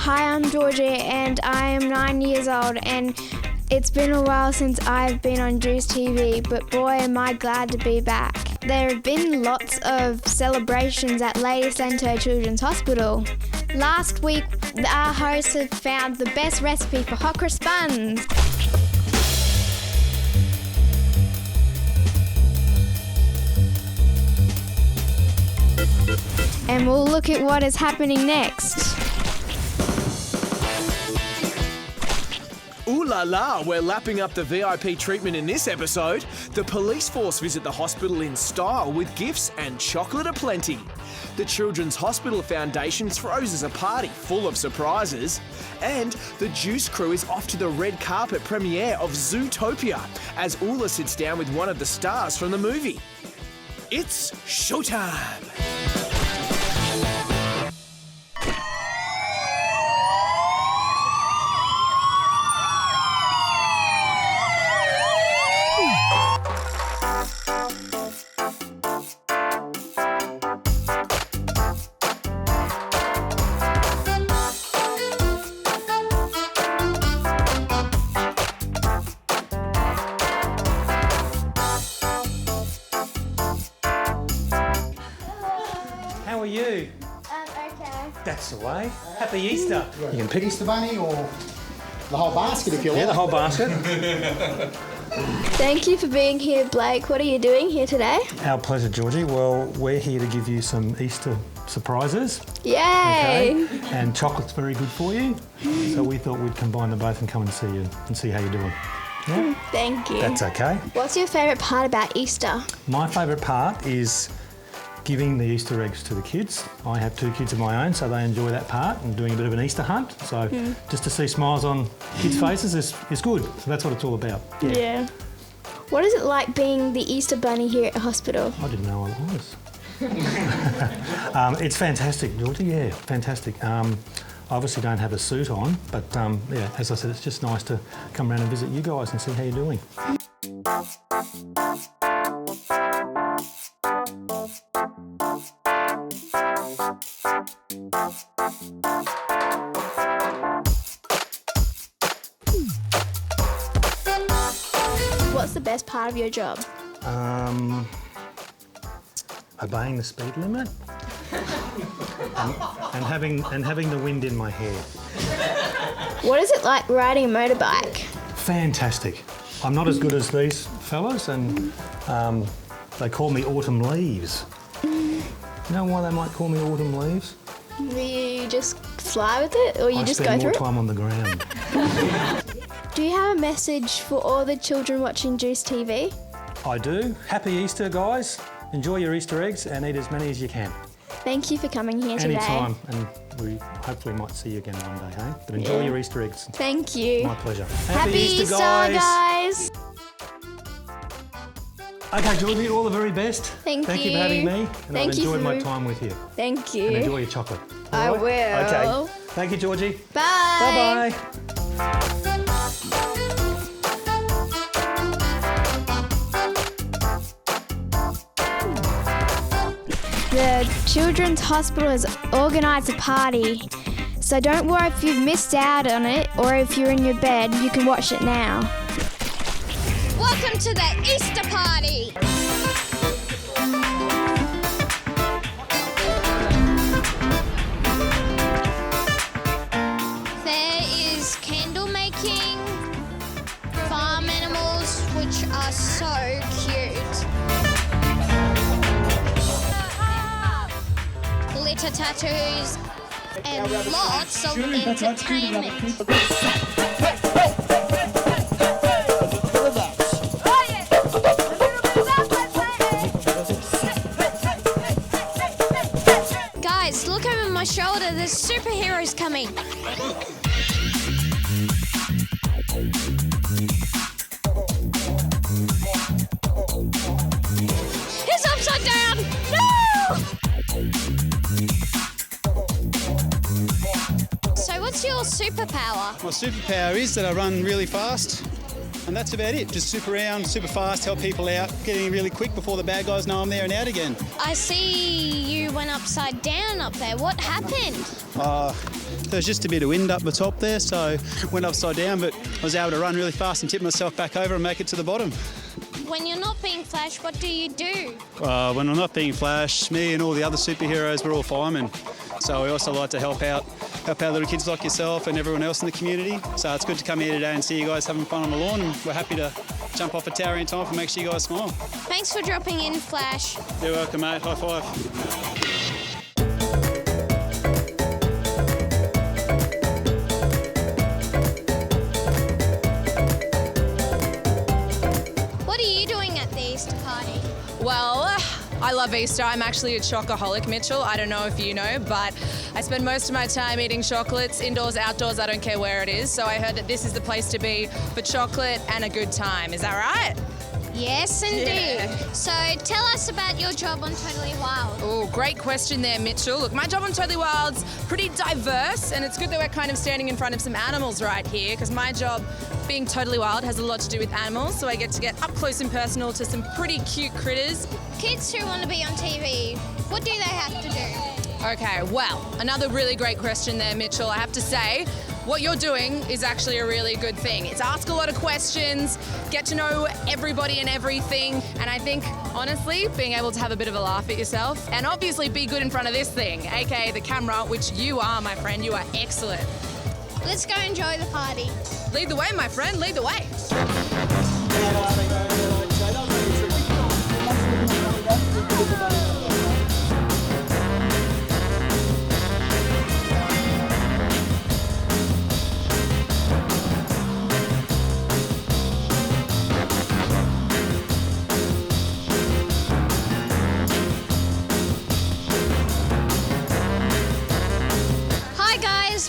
Hi, I'm Jorji and I am 9 years old, and it's been a while since I've been on Juice TV, but boy am I glad to be back. There have been lots of celebrations at Lady Centre Children's Hospital. Last week, our hosts have found the best recipe for hot cross buns. And we'll look at what is happening next. Ooh la la, we're lapping up the VIP treatment in this episode. The police force visit the hospital in style with gifts and chocolate aplenty. The Children's Hospital Foundation throws us a party full of surprises. And the Juice crew is off to the red carpet premiere of Zootopia as Ula sits down with one of the stars from the movie. It's showtime! How are you? Okay. That's the way. Happy Easter. You can pick Easter bunny or the whole basket if you like. Yeah, the whole basket. Thank you for being here, Blake. What are you doing here today? Our pleasure, Jorji. Well, we're here to give you some Easter surprises. Yay! Okay? And chocolate's very good for you. So we thought we'd combine them both and come and see you and see how you're doing. Yeah? Thank you. That's okay. What's your favourite part about Easter? My favourite part is giving the Easter eggs to the kids. I have 2 kids of my own, so they enjoy that part and doing a bit of an Easter hunt. So just to see smiles on kids' faces is good. So that's what it's all about. Yeah. What is it like being the Easter bunny here at the hospital? I didn't know I was. It's fantastic, Jorji. Yeah, fantastic. I obviously don't have a suit on, but yeah, as I said, it's just nice to come around and visit you guys and see how you're doing. What's the best part of your job? Obeying the speed limit and having the wind in my hair. What is it like riding a motorbike? Fantastic. I'm not as good as these fellas, and they call me Autumn Leaves. You know why they might call me Autumn Leaves? You just fly with it, or you just go spend through more time on the ground. Do you have a message for all the children watching Juice TV? I do. Happy Easter, guys. Enjoy your Easter eggs and eat as many as you can. Thank you for coming here today. Anytime, and we hopefully might see you again one day, hey? But enjoy your Easter eggs. Thank you. My pleasure. Happy Easter, guys. Okay, Jorji, all the very best. Thank you you. for having me, and Thank I've you enjoyed my for- time with you. Thank you. And enjoy your chocolate. I All right? will. Okay. Thank you, Jorji. Bye. Bye-bye. The Children's Hospital has organised a party, so don't worry if you've missed out on it or if you're in your bed, you can watch it now. Welcome to the Easter party! There is candle making, farm animals, which are so cute. Glitter tattoos, and lots of entertainment. Guys, look over my shoulder, there's superheroes coming. He's upside down! No! So what's your superpower? My superpower is that I run really fast And that's about it. Just super around, super fast, help people out, getting really quick before the bad guys know I'm there and out again. I see you went upside down up there. What happened? There's just a bit of wind up the top there, so went upside down, but I was able to run really fast and tip myself back over and make it to the bottom. When you're not being Flash, what do you do? When I'm not being Flash, me and all the other superheroes, we're all firemen. So we also like to help out little kids like yourself and everyone else in the community. So it's good to come here today and see you guys having fun on the lawn, and we're happy to jump off a tower in time and make sure you guys smile. Thanks for dropping in, Flash. You're welcome, mate. High five. Well, I love Easter. I'm actually a chocoholic, Mitchell. I don't know if you know, but I spend most of my time eating chocolates, indoors, outdoors, I don't care where it is. So I heard that this is the place to be for chocolate and a good time. Is that right? Yes, indeed. Yeah. So tell us about your job on Totally Wild. Oh, great question there, Mitchell. Look, my job on Totally Wild's pretty diverse, and it's good that we're kind of standing in front of some animals right here, because my job, being Totally Wild, has a lot to do with animals, so I get to get up close and personal to some pretty cute critters. Kids who want to be on TV, what do they have to do? Okay, well, another really great question there, Mitchell. I have to say, what you're doing is actually a really good thing. It's ask a lot of questions, get to know everybody and everything, and I think, honestly, being able to have a bit of a laugh at yourself and obviously be good in front of this thing, aka the camera, which you are, my friend. You are excellent. Let's go enjoy the party. Lead the way, my friend, lead the way.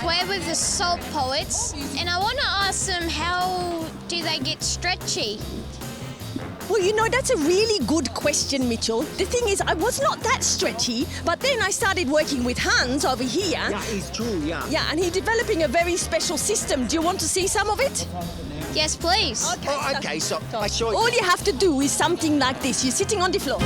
We're with the Salt Poets, and I want to ask them, how do they get stretchy? Well, you know, that's a really good question, Mitchell. The thing is, I was not that stretchy, but then I started working with Hans over here. Yeah, it's true, yeah. Yeah, and he's developing a very special system. Do you want to see some of it? Yes, please. Okay, so I saw All you have to do is something like this. You're sitting on the floor.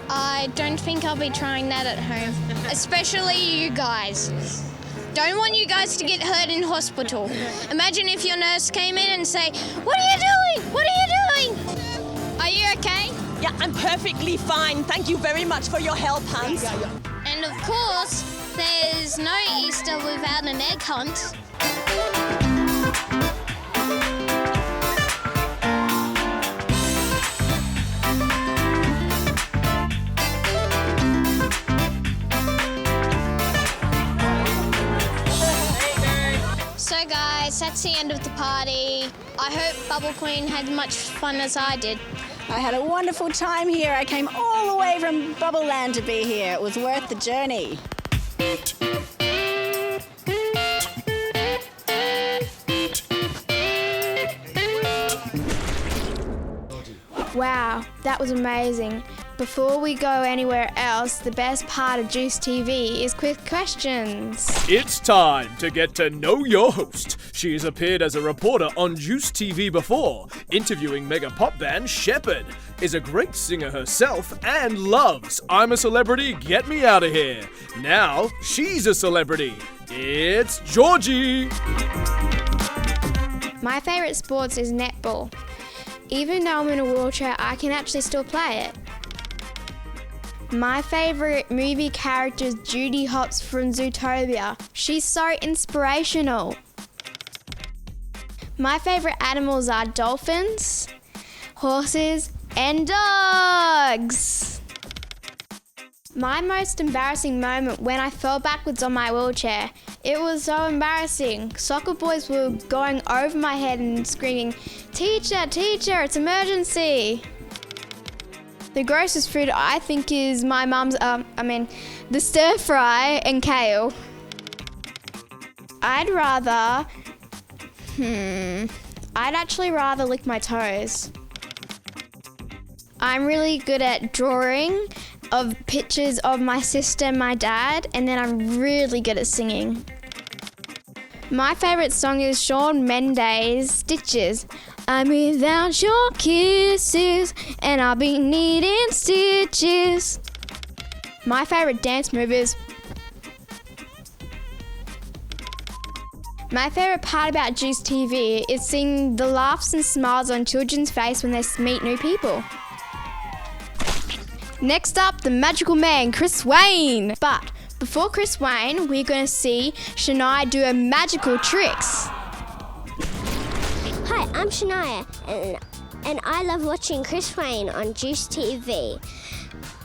I don't think I'll be trying that at home, especially you guys. Don't want you guys to get hurt in hospital. Imagine if your nurse came in and say, "What are you doing? What are you doing?" Are you okay? Yeah, I'm perfectly fine. Thank you very much for your help, Hans. And of course, there's no Easter without an egg hunt. So guys, that's the end of the party. I hope Bubble Queen had much fun as I did. I had a wonderful time here. I came all the way from Bubble Land to be here. It was worth the journey. Wow, that was amazing. Before we go anywhere else, the best part of Juice TV is quick questions. It's time to get to know your host. She has appeared as a reporter on Juice TV before, interviewing mega pop band Shepherd, is a great singer herself, and loves I'm a Celebrity, Get Me Out of Here. Now, she's a celebrity. It's Jorji. My favourite sports is netball. Even though I'm in a wheelchair, I can actually still play it. My favourite movie character is Judy Hopps from Zootopia. She's so inspirational. My favourite animals are dolphins, horses, and dogs. My most embarrassing moment when I fell backwards on my wheelchair. It was so embarrassing. Soccer boys were going over my head and screaming, "Teacher, teacher, it's emergency." The grossest food I think is my mum's, the stir fry and kale. I'd actually rather lick my toes. I'm really good at drawing of pictures of my sister and my dad, and then I'm really good at singing. My favourite song is Shawn Mendes' Stitches. I'm without your kisses, and I'll be needing stitches. My favourite dance move is... My favourite part about Juice TV is seeing the laughs and smiles on children's face when they meet new people. Next up, the magical man, Chris Wayne. But before Chris Wayne, we're going to see Shania do her magical tricks. Hi, I'm Shania, and I love watching Chris Wayne on Juice TV.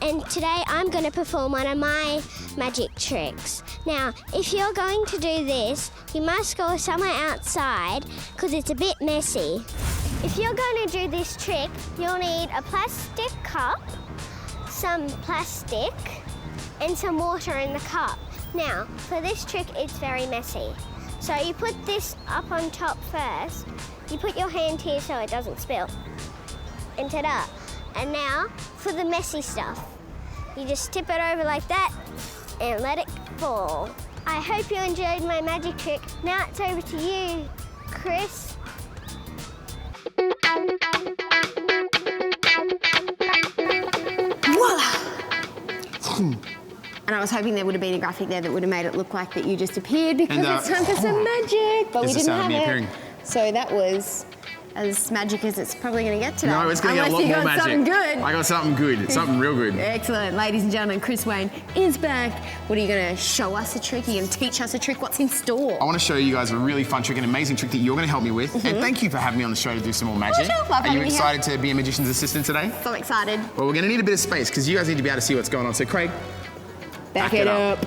And today I'm going to perform one of my magic tricks. Now, if you're going to do this, you must go somewhere outside because it's a bit messy. If you're going to do this trick, you'll need a plastic cup, some plastic, and some water in the cup. Now, for this trick, it's very messy. So you put this up on top first. You put your hand here so it doesn't spill. And ta-da! And now, for the messy stuff. You just tip it over like that and let it fall. I hope you enjoyed my magic trick. Now it's over to you, Chris. Voila! And I was hoping there would have been a graphic there that would have made it look like that you just appeared because it's time for some magic, but we didn't have it. So that was as magic as it's probably going to get today. No, it's going to get a lot more magic. Something good. I got something good, something real good. Excellent. Ladies and gentlemen, Chris Wayne is back. What are you going to show us a trick? Are you going to teach us a trick? What's in store? I want to show you guys a really fun trick, an amazing trick that you're going to help me with. And thank you for having me on the show to do some more magic. Oh, sure. Love Are you excited to be a magician's assistant today? So excited. Well, we're going to need a bit of space because you guys need to be able to see what's going on. So, Craig, back it up.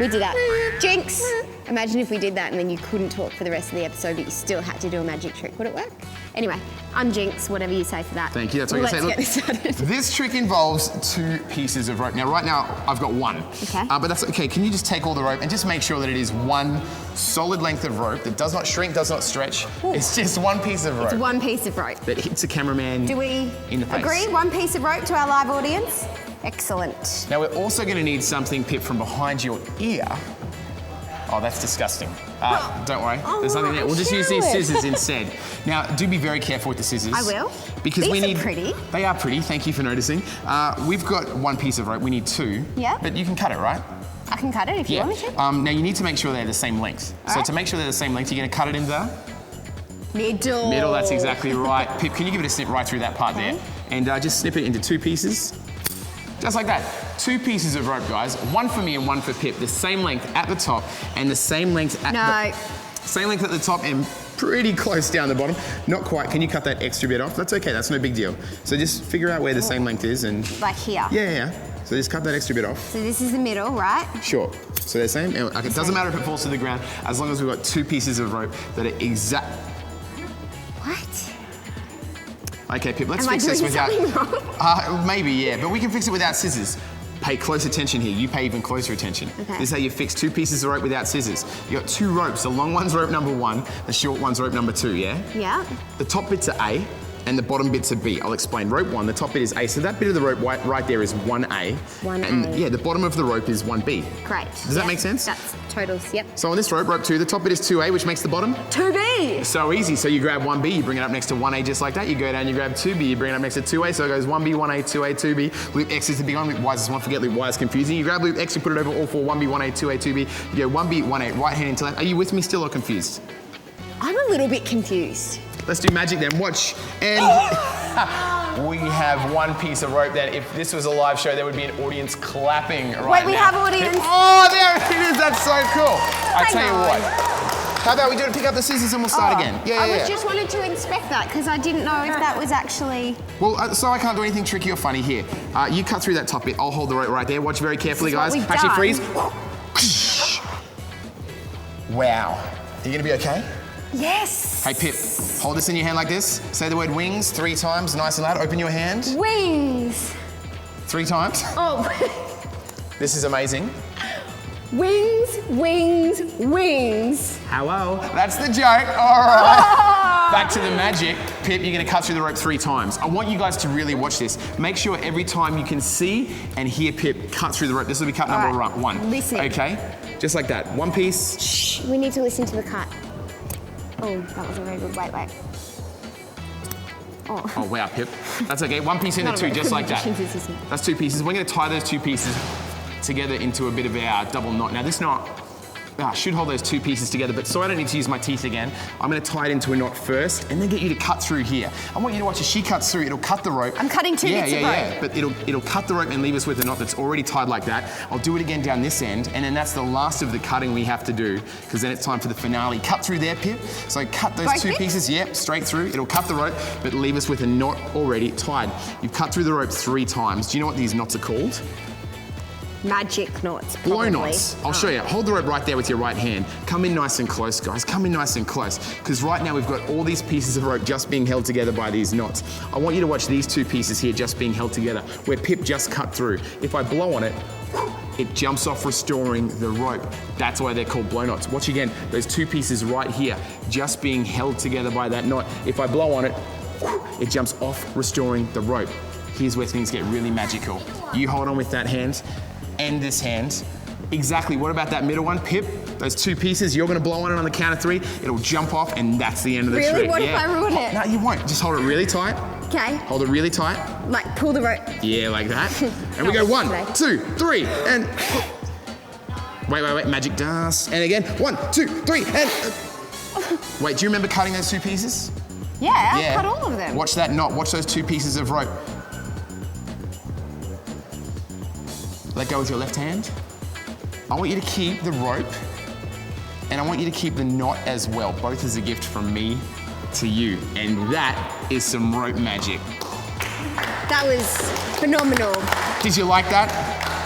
We did that. Jinx! Imagine if we did that and then you couldn't talk for the rest of the episode, but you still had to do a magic trick. Would it work? Anyway, I'm Jinx, whatever you say for that. Thank you, that's what you're saying. Let's get this started. This trick involves 2 pieces of rope. Now, right now, I've got 1. Okay. But that's okay. Can you just take all the rope and just make sure that it is 1 solid length of rope that does not shrink, does not stretch. Ooh. It's just 1 piece of rope. It's 1 piece of rope. That hits a cameraman Do we in the face. agree? 1 piece of rope to our live audience? Excellent. Now, we're also going to need something, Pip, from behind your ear. Oh, that's disgusting. Don't worry, there's nothing there. We'll just use these scissors instead. Now, do be very careful with the scissors. I will. Because These we need. are pretty. They are pretty, thank you for noticing. We've got 1 piece of rope, we need 2. Yeah. But you can cut it, right? I can cut it if you want me to. Now, you need to make sure they're the same length. So to make sure they're the same length, you're going to cut it in the... Middle. Middle, that's exactly right. Pip, can you give it a snip right through that part there? And just snip it into 2 pieces. Just like that. 2 pieces of rope, guys. 1 for me and 1 for Pip. The same length at the top and the same length at same length at the top and pretty close down the bottom. Not quite. Can you cut that extra bit off? That's okay. That's no big deal. So just figure out where the same length is and... Like here? Yeah. So just cut that extra bit off. So this is the middle, right? Sure. So they're the same. It doesn't matter if it falls to the ground as long as we've got 2 pieces of rope that are exact... What? Okay, Pip, let's fix this without... maybe, yeah, but we can fix it without scissors. Pay close attention here. You pay even closer attention. Okay. This is how you fix 2 pieces of rope without scissors. You got 2 ropes. The long one's rope number 1, the short one's rope number 2, yeah? Yeah. The top bit's are A, and the bottom bit's are B. I'll explain. Rope 1, the top bit is A, so that bit of the rope right there is 1A. 1A. And yeah, the bottom of the rope is 1B. Great. Does that make sense? That's totals, yep. So on this rope, rope 2, the top bit is 2A, which makes the bottom? 2B! So easy. So you grab 1B, you bring it up next to 1A just like that. You go down, you grab 2B, you bring it up next to 2A. So it goes 1B, 1A, 2A, 2B. Loop X is the big one. Loop Y is this one. Forget loop Y is confusing. You grab loop X, you put it over all 4. 1B, 1A, 2A, 2B. You go 1B, 1A, right hand into left. Are you with me still or confused? I'm a little bit confused. Let's do magic then. Watch. And we have 1 piece of rope that if this was a live show, there would be an audience clapping right now. Wait, we have audience. Oh, there it is. That's so cool. I tell you what. How about we do it, pick up the scissors and we'll start again. I was just wanted to inspect that because I didn't know if that was actually... Well, so I can't do anything tricky or funny here. You cut through that top bit. I'll hold the rope right there. Watch very carefully, guys. Actually, freeze. Wow. Are you going to be okay? Yes. Hey, Pip, hold this in your hand like this. Say the word wings 3 times, nice and loud. Open your hand. Wings. 3 times. Oh. This is amazing. Wings, wings, wings. Hello. That's the joke. All right. back to the magic. Pip, you're gonna cut through the rope 3 times. I want you guys to really watch this. Make sure every time you can see and hear Pip cut through the rope. This will be cut number 1. Listen. Okay? Just like that. 1 piece. Shh, we need to listen to the cut. Oh, that wasn't very good. Wait. Oh, wow, Pip. That's okay. 1 piece into 2, just like that. That's 2 pieces. We're gonna tie those 2 pieces together into a bit of our double knot. Now this knot should hold those 2 pieces together, but so I don't need to use my teeth again, I'm gonna tie it into a knot first and then get you to cut through here. I want you to watch as she cuts through, it'll cut the rope. I'm cutting 2 bits of rope. But it'll cut the rope and leave us with a knot that's already tied like that. I'll do it again down this end, and then that's the last of the cutting we have to do, because then it's time for the finale. Cut through there, Pip. So cut those 2 pieces, straight through. It'll cut the rope, but leave us with a knot already tied. You've cut through the rope 3 times. Do you know what these knots are called? Magic knots, Blow probably. knots. I'll show you. Hold the rope right there with your right hand. Come in nice and close, guys. Come in nice and close. Because right now we've got all these pieces of rope just being held together by these knots. I want you to watch these 2 pieces here just being held together, where Pip just cut through. If I blow on it, it jumps off, restoring the rope. That's why they're called blow knots. Watch again, those 2 pieces right here, just being held together by that knot. If I blow on it, it jumps off, restoring the rope. Here's where things get really magical. You hold on with that hand, and this hand. Exactly, what about that middle one, Pip? Those 2 pieces, you're gonna blow on it on the count of 3, it'll jump off, and that's the end of the trick. Really? What if I ruin it? No, you won't. Just hold it really tight. Okay. Hold it really tight. Like, pull the rope. Yeah, like that. And we go 1, 2, 3, and... Wait, magic dust. And again, 1, 2, 3, and... Wait, do you remember cutting those 2 pieces? Yeah, I cut all of them. Watch that knot, watch those 2 pieces of rope. Let go with your left hand. I want you to keep the rope, and I want you to keep the knot as well, both as a gift from me to you. And that is some rope magic. That was phenomenal. Did you like that?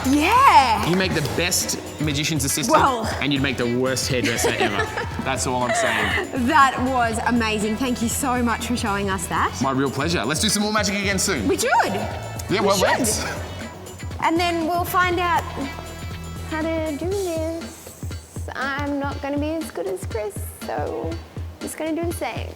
Yeah. You make the best magician's assistant, and you'd make the worst hairdresser ever. That's all I'm saying. That was amazing. Thank you so much for showing us that. My real pleasure. Let's do some more magic again soon. We should. Yeah, well, let's. And then we'll find out how to do this. I'm not going to be as good as Chris, so I'm just going to do the same.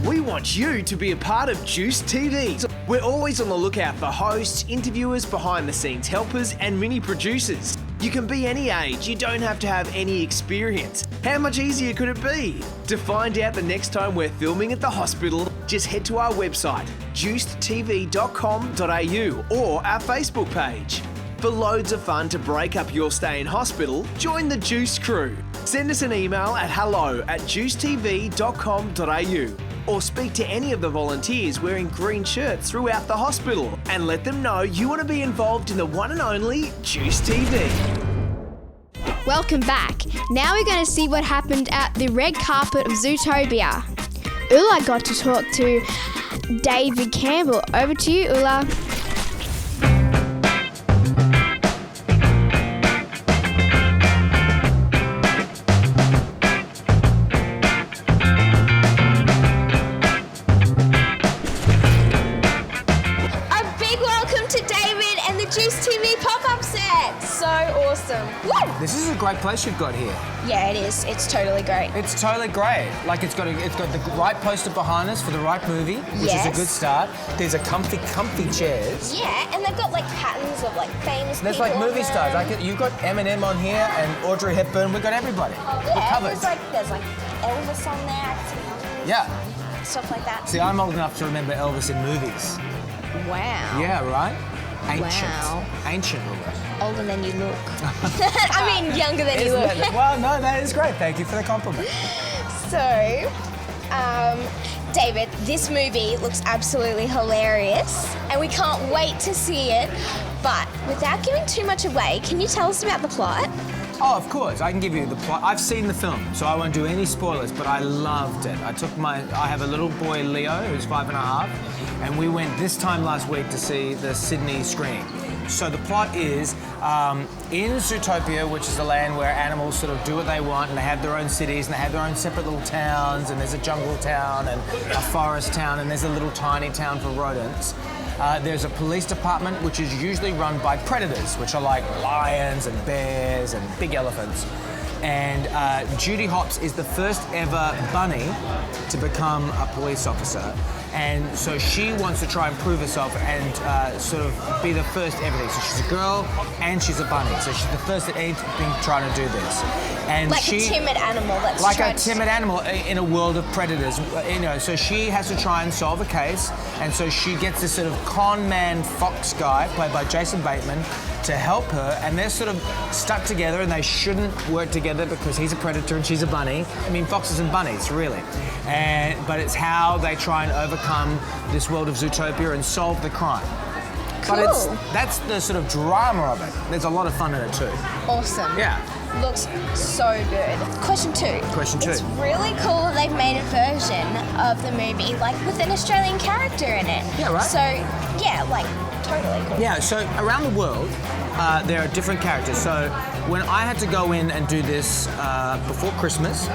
We want you to be a part of Juice TV. We're always on the lookout for hosts, interviewers, behind-the-scenes helpers, and mini producers. You can be any age, you don't have to have any experience. How much easier could it be? To find out the next time we're filming at the hospital, just head to our website, juicedtv.com.au, or our Facebook page. For loads of fun to break up your stay in hospital, join the Juice crew. Send us an email at hello@juicetv.com.au. or speak to any of the volunteers wearing green shirts throughout the hospital and let them know you want to be involved in the one and only Juice TV. Welcome back. Now we're going to see what happened at the red carpet of Zootopia. Ula got to talk to David Campbell. Over to you, Ula. This is a great place you've got here. Yeah, it is. It's totally great. It's totally great. Like it's got the right poster behind us for the right movie, which is a good start. There's a comfy chairs. Yeah, and they've got like patterns of like famous There's people. like movie stars. You've got Eminem on here and Audrey Hepburn. We've got everybody. Yeah, We're covered. there's like Elvis on there. Yeah. Stuff like that. See, I'm old enough to remember Elvis in movies. Wow. Yeah, right? Ancient. Wow. Ancient Ula. Older than you look. I mean, younger than you look. Well, no, that is great. Thank you for the compliment. So, David, this movie looks absolutely hilarious and we can't wait to see it. But without giving too much away, can you tell us about the plot? Oh, of course. I can give you the plot. I've seen the film, so I won't do any spoilers, but I loved it. I have a little boy, Leo, who's 5.5, and we went this time last week to see the Sydney screening. So the plot is in Zootopia, which is a land where animals sort of do what they want, and they have their own cities, and they have their own separate little towns, and there's a jungle town and a forest town, and there's a little tiny town for rodents. There's a police department which is usually run by predators, which are like lions and bears and big elephants. And Judy Hopps is the first ever bunny to become a police officer. And so she wants to try and prove herself and sort of be the first everything. So she's a girl and she's a bunny. So she's the first at anything trying to do this. And like a timid animal that's like a timid animal in a world of predators. You know, so she has to try and solve a case. And so she gets this sort of con man fox guy, played by Jason Bateman, to help her, and they're sort of stuck together, and they shouldn't work together because he's a predator and she's a bunny. I mean, foxes and bunnies, really. But it's how they try and overcome this world of Zootopia and solve the crime. Cool. But that's the sort of drama of it. There's a lot of fun in it too. Awesome. Yeah. Looks so good. Question 2. Question 2. It's really cool that they've made a version of the movie, like, with an Australian character in it. Yeah, right. So, yeah, like, totally cool. Yeah, so around the world, there are different characters. So when I had to go in and do this before Christmas,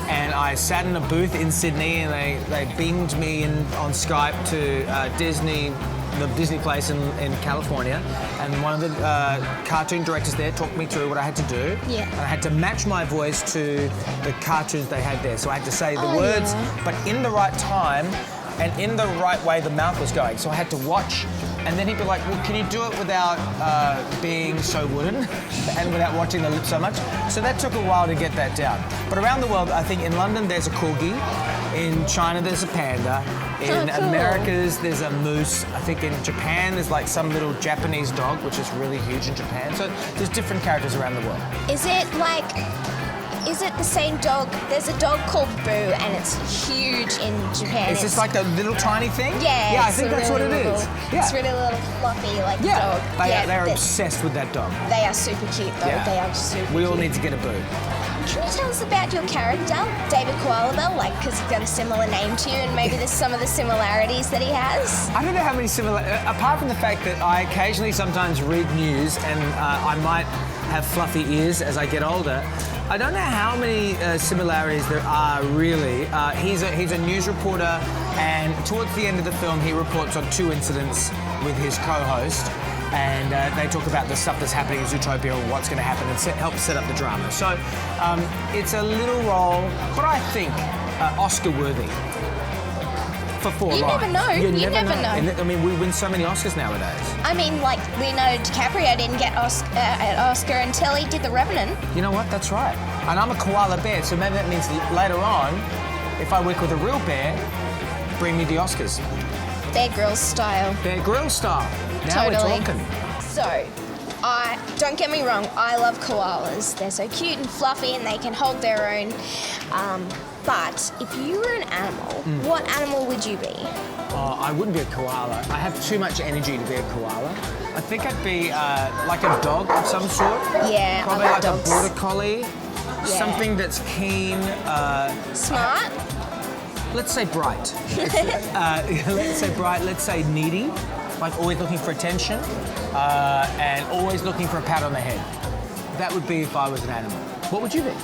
and I sat in a booth in Sydney, and they beamed me in on Skype to the Disney place in California, and one of the cartoon directors there talked me through what I had to do. Yeah. And I had to match my voice to the cartoons they had there. So I had to say the words, but in the right time, and in the right way the mouth was going. So I had to watch, and then he'd be like, well, can you do it without being so wooden and without watching the lips so much? So that took a while to get that down. But around the world, I think in London there's a corgi, in China there's a panda, in Americas there's a moose. I think in Japan there's like some little Japanese dog, which is really huge in Japan. So there's different characters around the world. Is it the same dog? There's a dog called Boo, and it's huge in Japan. Is this like a little tiny thing? Yeah. Yeah, I think that's what it is. Yeah. It's really little fluffy, like Yeah. dog. They're obsessed with that dog. They are super cute, though. Yeah. They are super We all cute. need to get a Boo. Can you tell us about your character, David Koala, like, because he's got a similar name to you, and maybe there's some of the similarities that he has? I don't know how many apart from the fact that I occasionally sometimes read news and I might have fluffy ears as I get older, I don't know how many similarities there are really. He's a news reporter, and towards the end of the film he reports on 2 incidents with his co-host, and they talk about the stuff that's happening in Zootopia and what's going to happen and help set up the drama. So it's a little role, but I think Oscar-worthy for 4 lines. You never know. You never know. And, I mean, we win so many Oscars nowadays. I mean, like, Leonardo DiCaprio didn't get an Oscar until he did The Revenant. You know what? That's right. And I'm a koala bear, so maybe that means later on, if I work with a real bear, bring me the Oscars. Bear Grylls style. Bear Grylls style. Now Totally. we're talking. So, don't get me wrong, I love koalas. They're so cute and fluffy, and they can hold their own. But if you were an animal, what animal would you be? I wouldn't be a koala. I have too much energy to be a koala. I think I'd be like a dog of some sort. Yeah, Probably I like love dogs. a border collie. Yeah. Something that's keen. Smart? Let's say bright. Let's say bright. Let's say needy. Like always looking for attention and always looking for a pat on the head. That would be if I was an animal. What would you be?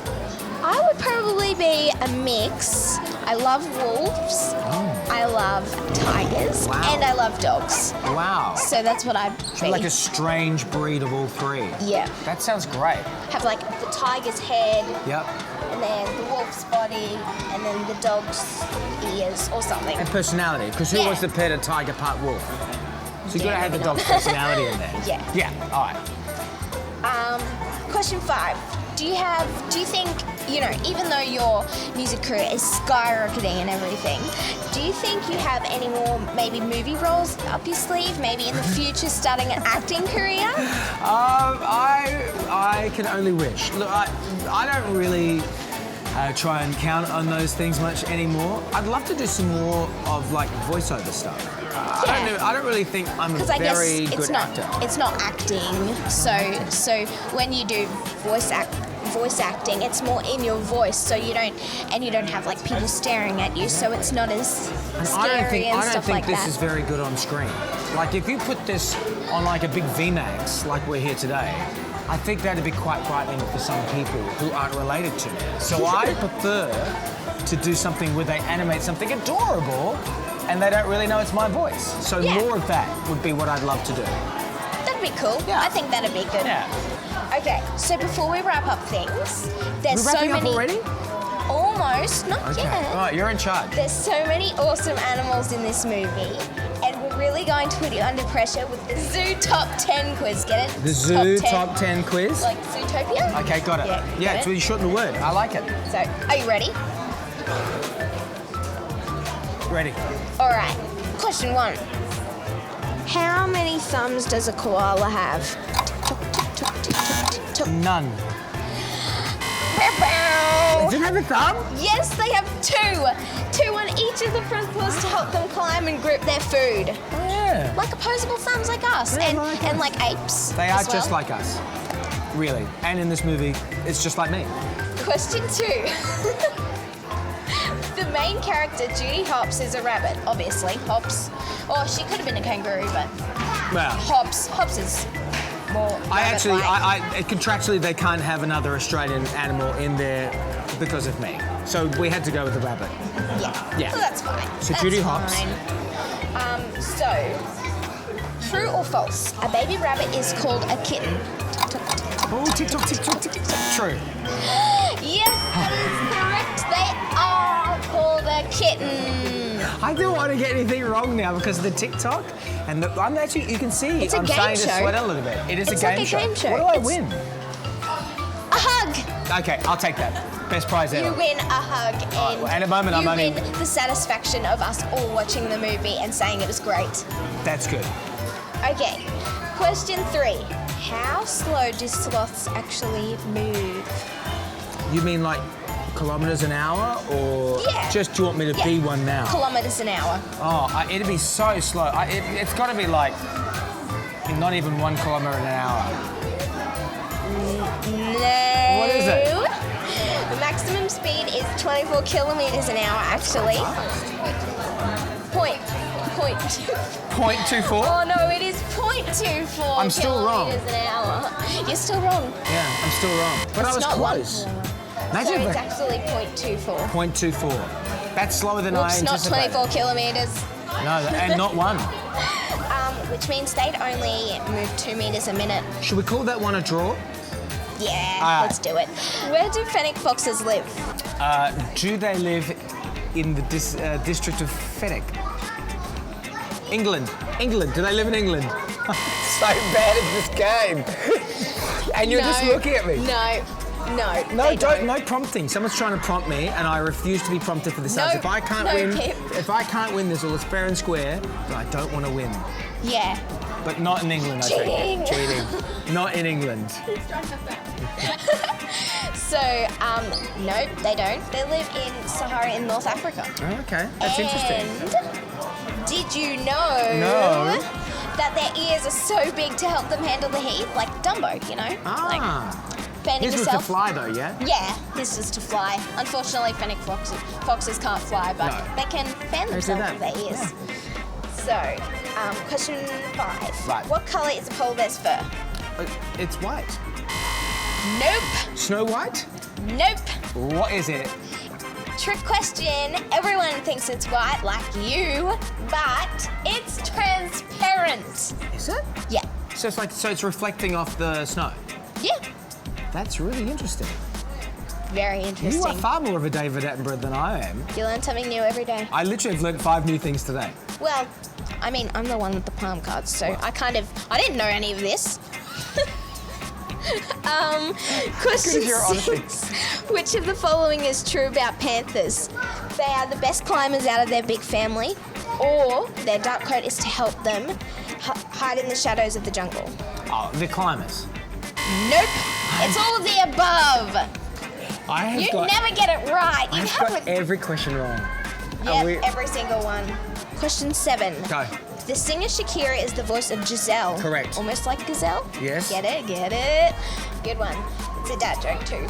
I would probably be a mix. I love wolves, I love tigers, and I love dogs. Wow. So that's what I'd be. Like a strange breed of all 3. Yeah. That sounds great. Have like the tiger's head, Yep. and then the wolf's body, and then the dog's ears or something. And personality, because who Yeah. wants to pet a tiger part wolf? So you've got to have the Yeah. dog's personality in there. Yeah. Yeah, all right. Question 5. Do you think, even though your music career is skyrocketing and everything, do you think you have any more maybe movie roles up your sleeve? Maybe in the future starting an acting career? I can only wish. Look, I don't really try and count on those things much anymore. I'd love to do some more of like voiceover stuff. I don't really think I'm a very good actor. It's not acting. So when you do voice voice acting. It's more in your voice, so you don't have like people staring at you, so it's not as scary and stuff like that. I don't think this is very good on screen. Like if you put this on like a big VMAX, like we're here today, I think that'd be quite frightening for some people who aren't related to me. So I prefer to do something where they animate something adorable and they don't really know it's my voice. So more of that would be what I'd love to do. That'd be cool. Yeah. I think that'd be good. Yeah. Okay, so before we wrap up things, there's We're so wrapping many... up already? Almost, not yet. All right, you're in charge. There's so many awesome animals in this movie, and we're really going to put you under pressure with the Zoo Top 10 quiz. Get it? The Zoo Top 10 quiz? Like Zootopia? Okay, got it. Yeah, it's really short in the word. I like it. So, are you ready? Ready. All right. Question 1. How many thumbs does a koala have? None. Does it have a thumb? Yes, they have 2. 2 on each of the front paws to help them climb and grip their food. Oh, yeah. Like opposable thumbs like us, and like apes. They are as well. just like us. Really. And in this movie, it's just like me. Question 2. The main character, Judy Hopps, is a rabbit, obviously. Hopps. Or she could have been a kangaroo, but Well, Hopps is more rabbit-like. Contractually, they can't have another Australian animal in there because of me. So we had to go with the rabbit. Yeah. Well, that's fine. So that's Judy Hopps. fine. So, true or false? A baby rabbit is called a kitten. Oh, tick-tock, tick-tock, tick-tock. True. Yes, that is correct. They are called a kitten. I don't want to get anything wrong now because of the TikTok. And I'm actually, you can see, It's a I'm game starting to show. sweat a little bit. It is It's a like game a show. game show. What do I It's- win? A hug. Okay, I'll take that. Best prize ever. You win a hug, and at the moment, you I'm only... win the satisfaction of us all watching the movie and saying it was great. That's good. Okay, question 3. How slow do sloths actually move? You mean like kilometres an hour or just do you want me to be one now? Kilometres an hour. Oh, it'd be so slow. It's got to be like not even 1 kilometre an hour. No. What is it? The maximum speed is 24 kilometres an hour, actually. Point. 0.24? Oh no, it is 0.24 I'm still wrong. kilometres an hour. You're still wrong. Yeah, I'm still wrong. But I was not close. Imagine So if it's I- actually 0.24. 0.24. That's slower than I Oops, not anticipated. 24 kilometres. No, and not 1. Which means they'd only move 2 metres a minute. Should we call that one a draw? Yeah, All right. let's do it. Where do fennec foxes live? Do they live in the district of Fennec? England. Do they live in England? So bad at this game. And you're just looking at me. No, No, no prompting. Someone's trying to prompt me, and I refuse to be prompted for this answer. If I can't win, Pip. if I can't win this, all it's fair and square. But I don't want to win. Yeah. But not in England, I think. Cheating. Not in England. So, no, they don't. They live in Sahara in North Africa. Oh, okay, that's interesting. Did you know that their ears are so big to help them handle the heat? Like Dumbo, you know? Like fanning His was yourself. to fly, though, yeah? Yeah, this is to fly. Unfortunately, fennec foxes can't fly, but they can fan themselves with their ears. So, question 5. Right. What colour is a polar bear's fur? It's white. Nope. Snow White? Nope. What is it? Trick question. Everyone thinks it's white, like you, but it's transparent. Is it? Yeah. So it's reflecting off the snow? Yeah. That's really interesting. Very interesting. You are far more of a David Attenborough than I am. You learn something new every day. I literally have learnt 5 new things today. Well, I mean, I'm the one with the palm cards, so I didn't know any of this. Question 6. Which of the following is true about panthers? They are the best climbers out of their big family, or their dark coat is to help them hide in the shadows of the jungle. Oh, the climbers. Nope. It's all of the above. You never get it right. You I've have got every question wrong. Yep, every single one. Question 7. Go. The singer Shakira is the voice of Giselle. Correct. Almost like gazelle. Yes. Get it? Good one. It's a dad joke too.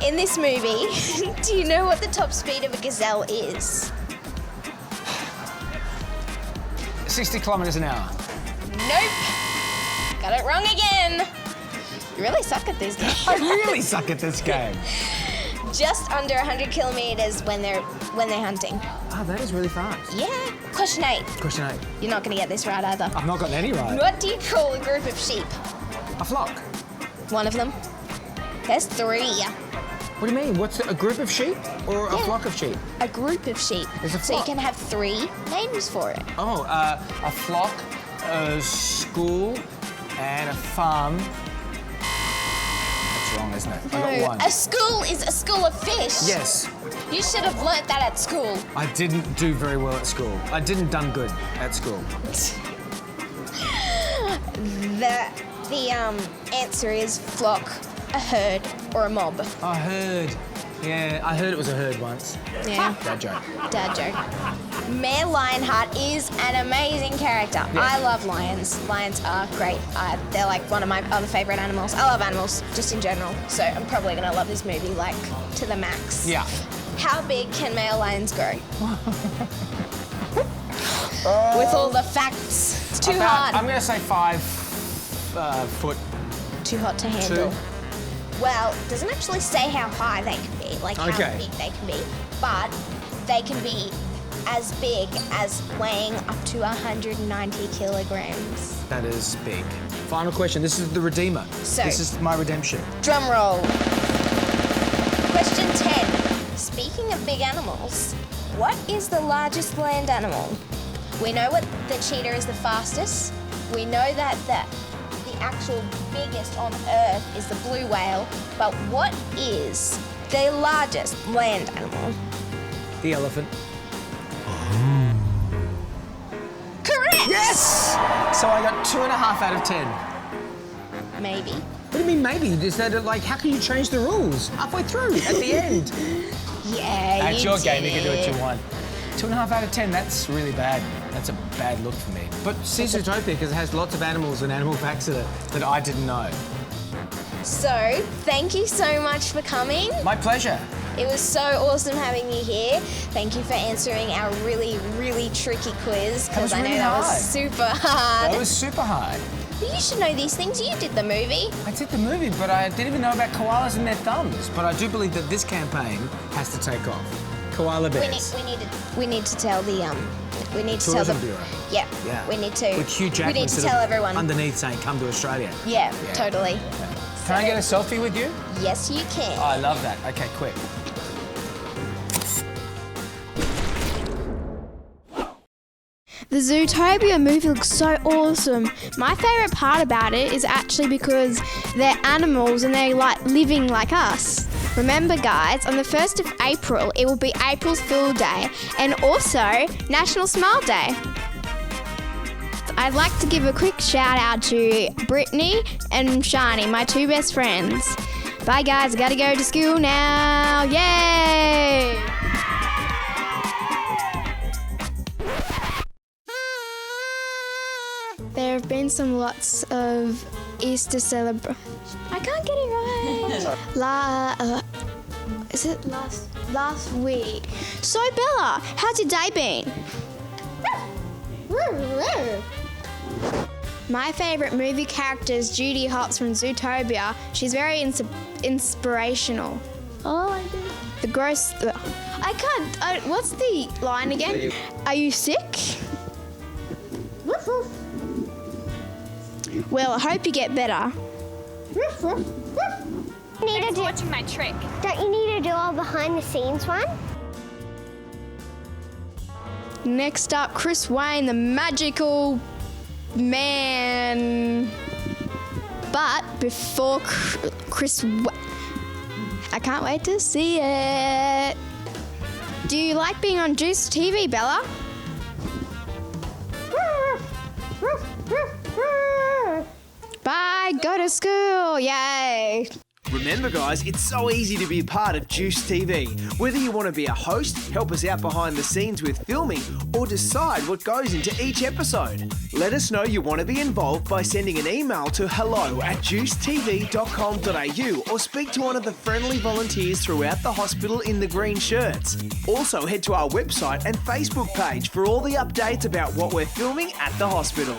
In this movie, do you know what the top speed of a gazelle is? 60 kilometres an hour. Nope. Got it wrong again. You really suck at this game. I really suck at this game. Just under 100 kilometres when they're hunting. Oh, that is really fast. Yeah. Question 8. Question 8. You're not going to get this right either. I've not gotten any right. What do you call a group of sheep? A flock. One of them. There's 3. What do you mean? What's a group of sheep or a flock of sheep? A group of sheep. There's a So you flock. can have 3 names for it. Oh, a flock, a school, and a farm. That's wrong, isn't it? I got one. A school is a school of fish. Yes. You should have learnt that at school. I didn't do very well at school. I didn't done good at school. The answer is flock, a herd, or a mob. A herd. Yeah, I heard it was a herd once. Yeah. Dad joke. Dad joke. Mayor Lionheart is an amazing character. Yeah. I love lions. Lions are great. They're like one of my other favourite animals. I love animals, just in general. So I'm probably going to love this movie, like, to the max. Yeah. How big can male lions grow? With all the facts. It's too hard. I'm going to say 5 foot. Too hot to handle. 2. Well, it doesn't actually say how high they can be, like how Okay. big they can be, but they can be as big as weighing up to 190 kilograms. That is big. Final question. This is the Redeemer. So- This is my redemption. Drum roll. Question 10. Speaking of big animals, what is the largest land animal? We know what the cheetah is the fastest. We know that the actual biggest on Earth is the blue whale, but what is the largest land animal? The elephant. Correct! Yes! So I got 2.5 out of 10. Maybe. What do you mean maybe? You said it like, how can you change the rules halfway through at the end? Yeah, That's you your game. You can do what did. you want. 2.5 out of 10. That's really bad. That's a bad look for me. But see Zootopia because it has lots of animals and animal facts in it that I didn't know. So, thank you so much for coming. My pleasure. It was so awesome having you here. Thank you for answering our really, really tricky quiz That was because I know really that hard. was super hard. That was super hard. But you should know these things. You did the movie. I did the movie, but I didn't even know about koalas and their thumbs. But I do believe that this campaign has to take off. Koala bears. We need to tell the we need to Tourism tell the Bureau. Yeah. Yeah. We need to. With Hugh Jackman we need to sort tell of everyone. underneath saying, "Come to Australia." Yeah, totally. Can I get a selfie with you? Yes, you can. Oh, I love that. Okay, quick. The Zootopia movie looks so awesome. My favourite part about it is actually because they're animals and they're like living like us. Remember guys, on the 1st of April it will be April's Fool Day and also National Smile Day. I'd like to give a quick shout out to Brittany and Shani, my 2 best friends. Bye guys, I gotta go to school now. Yay! There have been lots of Easter celebrations. I can't get it right. Is it last week? So Bella, how's your day been? My favourite movie character is Judy Hopps from Zootopia. She's very inspirational. Oh, I do. The gross. I can't. What's the line again? Are you sick? Well, I hope you get better. Thanks for watching my trick. Don't you need to do all behind the scenes one? Next up, Chris Wayne, the magical man. But before Chris I can't wait to see it. Do you like being on Juice TV, Bella? Bye, go to school, yay. Remember guys, it's so easy to be a part of Juice TV. Whether you want to be a host, help us out behind the scenes with filming, or decide what goes into each episode. Let us know you want to be involved by sending an email to hello@juicetv.com.au or speak to one of the friendly volunteers throughout the hospital in the green shirts. Also head to our website and Facebook page for all the updates about what we're filming at the hospital.